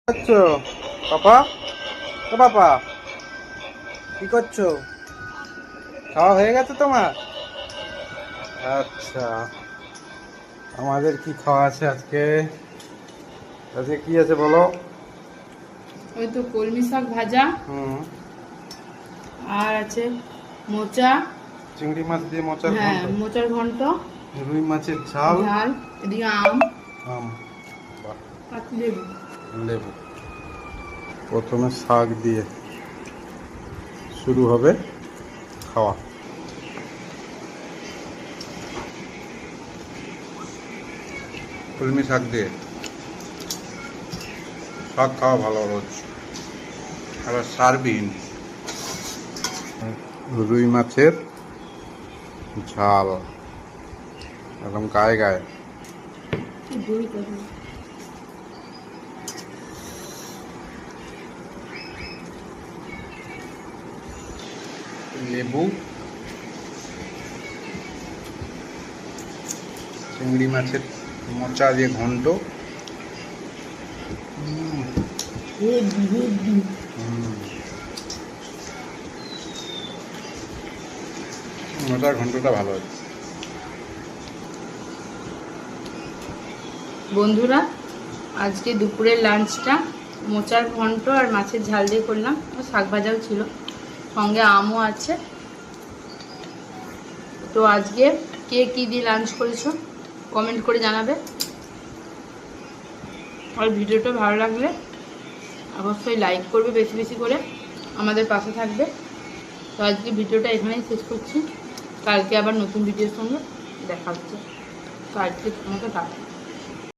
করছো পাপা? ও পাপা, কি করছো? খাওয়া হয়ে গেছে তোমার? আচ্ছা, আমাদের কি খাওয়া আছে আজকে? আজকে কি আছে বলো? ওই তো কলমি শাক ভাজা, হুম। আর আছে মোচা। চিংড়ি মাছ দিয়ে মোচার হ্যাঁ, ঘন্ট, মোচার ঘন্ট, রুই মাছের ঝাল, ঝাল, এদিকে আম, আম, বাহ, আর লেবু। লেবু। প্রথমে শাক দিয়ে শুরু হবে খাওয়া। কলমি শাক দিয়ে শাক খাওয়া ভালো রোজ, আবার সারবিন। রুই মাছের ঝাল একদম গায়ে গায়ে। দই দেবো। লেবু, চিংড়ি মাছের মোচা দিয়ে ঘন্ট। Heavy heavy. মোচার ঘন্টটা ভালো আছে। বন্ধুরা, আজকে দুপুরের লাঞ্চটা মোচার ঘন্ট আর মাছের ঝাল দিয়ে করলাম। আর শাক ভাজাও ছিল, সঙ্গে আমও আছে। তো আজকে কে কী দিয়ে লাঞ্চ করেছো কমেন্ট করে জানাবে। আর ভিডিওটা ভালো লাগলে অবশ্যই লাইক করবে, বেশি বেশি করে আমাদের পাশে থাকবে। তো আজকে ভিডিওটা এখানেই শেষ করছি। কালকে আবার নতুন ভিডিওর সঙ্গে দেখা হচ্ছে। তো আজকে তোমাকে টাটা।